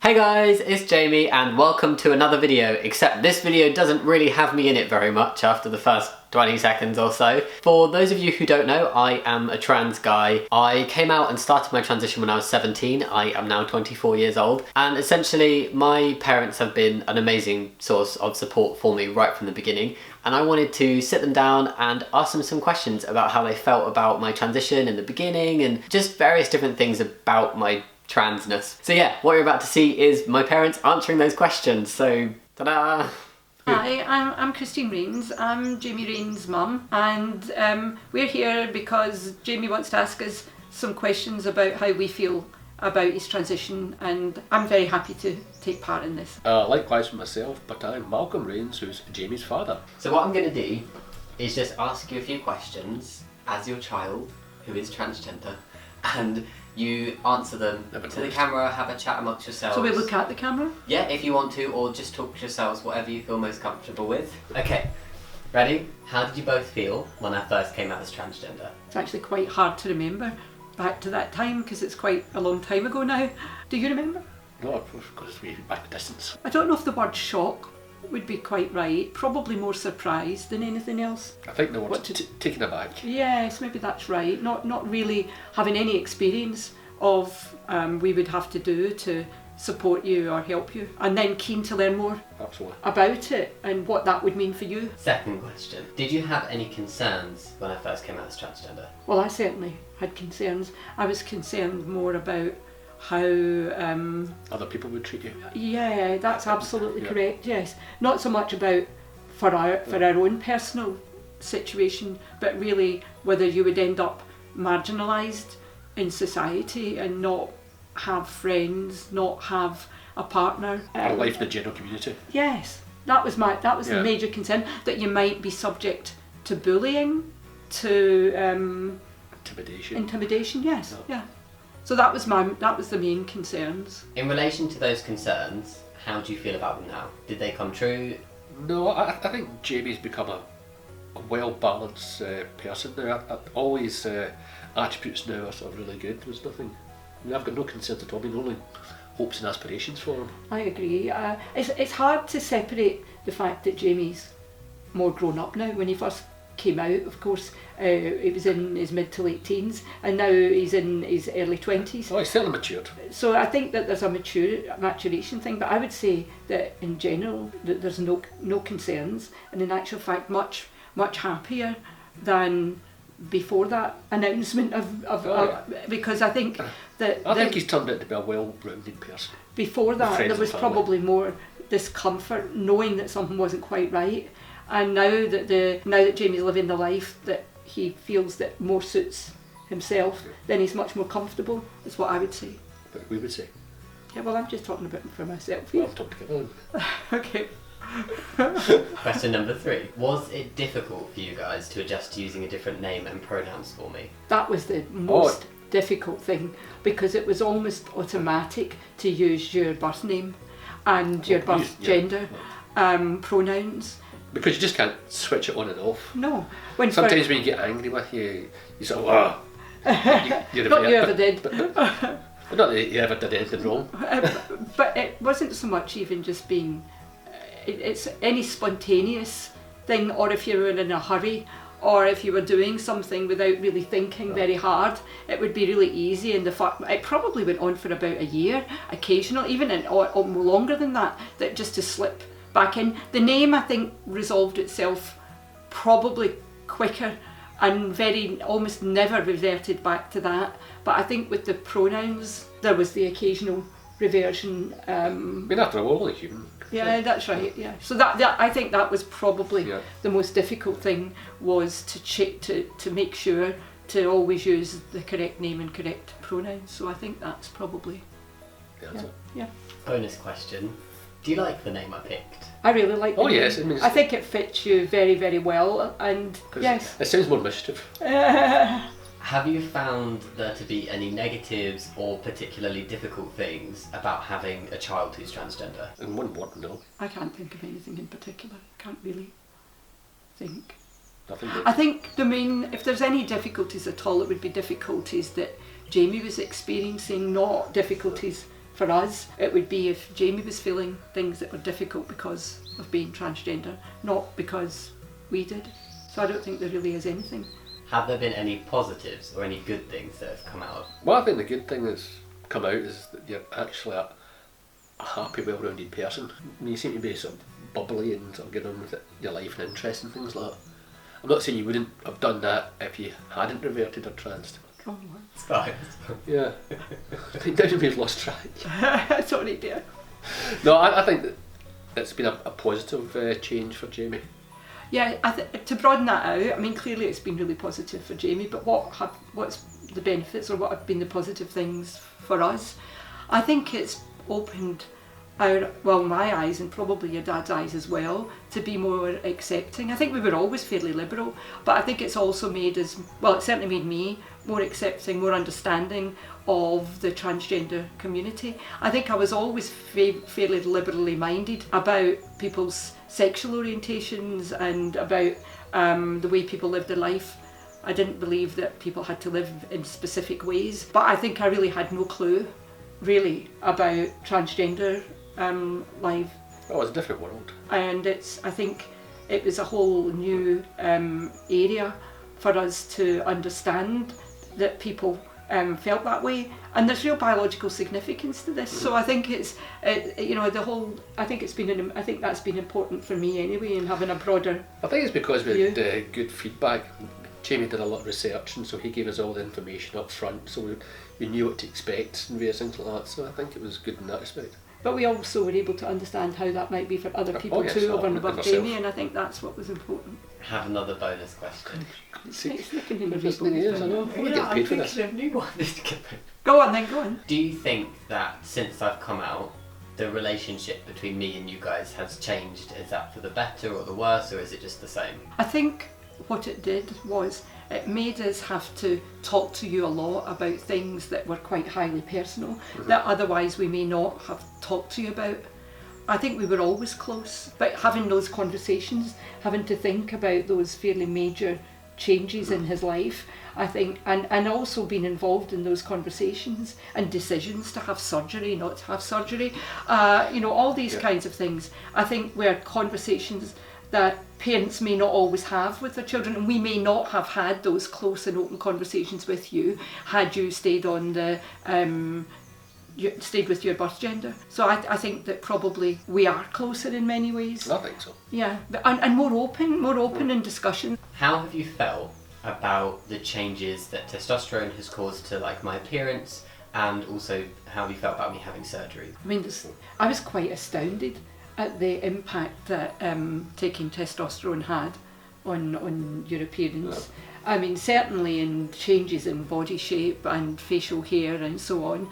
Hey guys, it's Jamie and welcome to another video, except this video doesn't really have me in it very much after the first 20 seconds or so. For those of you who don't know, I am a trans guy. I came out and started my transition when I was 17. I am now 24 years old, and essentially my parents have been an amazing source of support for me right from the beginning, and I wanted to sit them down and ask them some questions about how they felt about my transition in the beginning and just various different things about my transness. So yeah, what you're about to see is my parents answering those questions, so ta-da! Hi, I'm Christine Rains. I'm Jamie Rains' mum, and we're here because Jamie wants to ask us some questions about how we feel about his transition, and I'm very happy to take part in this. Likewise for myself, but I'm Malcolm Rains, who's Jamie's father. So what I'm going to do is just ask you a few questions as your child who is transgender, and you answer them to the camera, have a chat amongst yourselves. So we look at the camera? Yeah, if you want to, or just talk to yourselves, whatever you feel most comfortable with. Okay, ready? How did you both feel when I first came out as transgender? It's actually quite hard to remember back to that time because it's quite a long time ago now. Do you remember? No, of course, we back distance. I don't know if the word shock would be quite right. Probably more surprised than anything else. I think the word's taken aback. Yes, maybe that's right. Not really having any experience of we would have to do to support you or help you, and then keen to learn more about it and what that would mean for you. Second question. Did you have any concerns when I first came out as transgender? Well, I certainly had concerns. I was concerned more about how other people would treat you. Yeah, that's absolutely correct. Yes, not so much about for our own personal situation, but really whether you would end up marginalised in society and not have friends, not have a partner, or life in the general community. Yes, that was the major concern, that you might be subject to bullying, to intimidation. Yes, yeah. So that was the main concerns. In relation to those concerns, how do you feel about them now? Did they come true? No, I think Jamie's become a well-balanced person now. Always attributes now are sort of really good. There's nothing. I mean, I've got no concerns at all. I mean, only hopes and aspirations for him. I agree. It's hard to separate the fact that Jamie's more grown up now. When he first came out, of course, he was in his mid to late teens, and now he's in his early 20s. Oh, he's certainly matured. So I think that there's a maturation thing, but I would say that in general that there's no concerns, and in actual fact much happier than before that announcement because I think that I think he's turned out to be a well-rounded person. Before that there was probably more discomfort knowing that something wasn't quite right, and now that Jamie's living the life that he feels that more suits himself, then he's much more comfortable, is what I would say. But we would say. Yeah, well, I'm just talking about for myself. Well, talk together then. Okay. Question number 3. Was it difficult for you guys to adjust to using a different name and pronouns for me? That was the most difficult thing, because it was almost automatic to use your birth name and your birth gender pronouns. Because you just can't switch it on and off. No. Sometimes when you get angry with you sort of, you not you ever did. But not that you ever did anything wrong. But it wasn't so much even just being, it's any spontaneous thing, or if you were in a hurry, or if you were doing something without really thinking very hard, it would be really easy. And it probably went on for about a year, occasional, even or longer than that just to slip back in. The name, I think, resolved itself probably quicker and almost never reverted back to that. But I think with the pronouns, there was the occasional reversion. I mean, after all, we're human. Yeah, that's right. Yeah. So that I think that was probably the most difficult thing, was to make sure to always use the correct name and correct pronouns. So I think that's probably yeah. Bonus question. Do you like the name I picked? I really like the name. Yes, I think it fits you very, very well, and yes. It sounds more mischief. Have you found there to be any negatives or particularly difficult things about having a child who's transgender? In one word, no. I can't think of anything in particular. I can't really think. Nothing. I think if there's any difficulties at all, it would be difficulties that Jamie was experiencing, not difficulties for us. It would be if Jamie was feeling things that were difficult because of being transgender, not because we did. So I don't think there really is anything. Have there been any positives or any good things that have come out of? Well, I think the good thing that's come out is that you're actually a happy, well-rounded person. You seem to be sort of bubbly and sort of getting on with it, your life and interests and things like that. I'm not saying you wouldn't have done that if you hadn't reverted or transed. Oh, It's fine. Yeah. I think now we've lost track. sorry dear. No, I think that it's been a positive change for Jamie. Yeah, to broaden that out, I mean, clearly it's been really positive for Jamie, but what's the benefits, or what have been the positive things for us? I think it's opened my eyes, and probably your dad's eyes as well, to be more accepting. I think we were always fairly liberal, but I think it's also made us, well, it certainly made me more accepting, more understanding of the transgender community. I think I was always fairly liberally minded about people's sexual orientations and about the way people live their life. I didn't believe that people had to live in specific ways, but I think I really had no clue really about transgender life. Oh, it's a different world. And I think it was a whole new area for us to understand that people felt that way, and there's real biological significance to this. So I think I think that's been important for me anyway, in having a broader. I think it's because we view. had good feedback. Jamie did a lot of research, and so he gave us all the information up front, so we knew what to expect and various things like that. So I think it was good in that respect. But we also were able to understand how that might be for other people too, over and above Jamie, and I think that's what was important. Have another bonus question. It's looking in the Just the years, I know. We're getting paid for this. of new one. Go on then, go on. Do you think that since I've come out, the relationship between me and you guys has changed? Is that for the better or the worse, or is it just the same? I think what it did was it made us have to talk to you a lot about things that were quite highly personal, that otherwise we may not have talked to you about. I think we were always close, but having those conversations, having to think about those fairly major changes in his life, I think, and also being involved in those conversations and decisions to have surgery, not to have surgery, all these kinds of things, I think were conversations that parents may not always have with their children, and we may not have had those close and open conversations with you had you stayed on the stayed with your birth gender. So I think that probably we are closer in many ways. I think so. Yeah, and more open in discussion. How have you felt about the changes that testosterone has caused to my appearance, and also how have you felt about me having surgery? I mean, I was quite astounded at the impact that taking testosterone had on your appearance. Yeah. I mean, certainly in changes in body shape and facial hair and so on.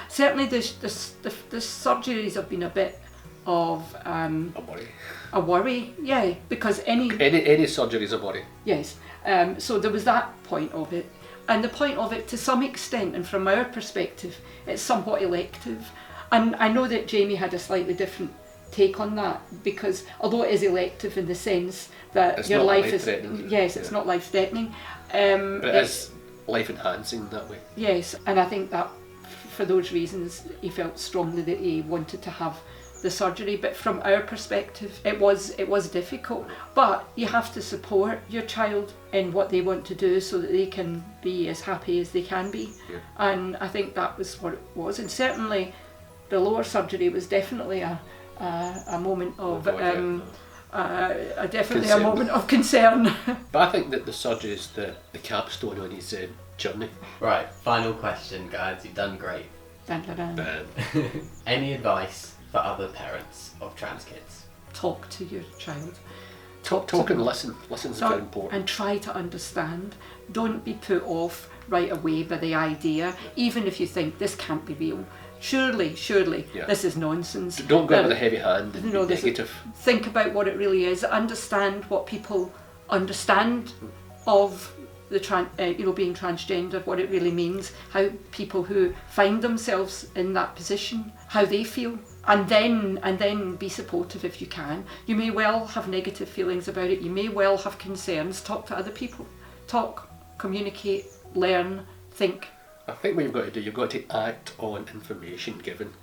Certainly the surgeries have been a bit of a worry, yeah, because any surgery is a worry. Yes, so there was that point of it, and the point of it to some extent, and from our perspective, it's somewhat elective. And I know that Jamie had a slightly different take on that, because although it is elective in the sense that it's your not life is, life-threatening. it's not life-threatening. But it is life-enhancing that way. Yes, and I think that for those reasons he felt strongly that he wanted to have the surgery. But from our perspective, it was difficult. But you have to support your child in what they want to do so that they can be as happy as they can be. Yeah. And I think that was what it was. And certainly the lower surgery was definitely a moment of definitely a moment of concern. But I think that the surgery is the capstone on his journey. Right, final question, guys. You've done great. Dun, dun, dun. Any advice for other parents of trans kids? Talk to your child. Talk and listen. Listen is very important. And try to understand. Don't be put off right away by the idea, even if you think this can't be real. Surely, yeah. This is nonsense. Don't go in with a heavy hand and be negative. Think about what it really is. Understand what people understand of the being transgender, what it really means, how people who find themselves in that position, how they feel, and then be supportive if you can. You may well have negative feelings about it. You may well have concerns. Talk to other people. Talk, communicate, learn, think. I think what you've got to do, you've got to act on information given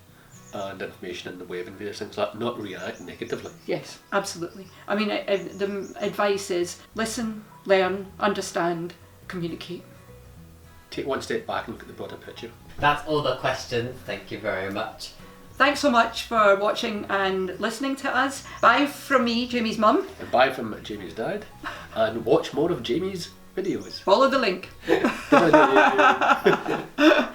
and information in the web and various things like that, not react negatively. Yes, absolutely. I mean, the advice is listen, learn, understand, communicate. Take one step back and look at the broader picture. That's all the questions. Thank you very much. Thanks so much for watching and listening to us. Bye from me, Jamie's mum. And bye from Jamie's dad. And watch more of Jamie's videos. Follow the link. Good idea.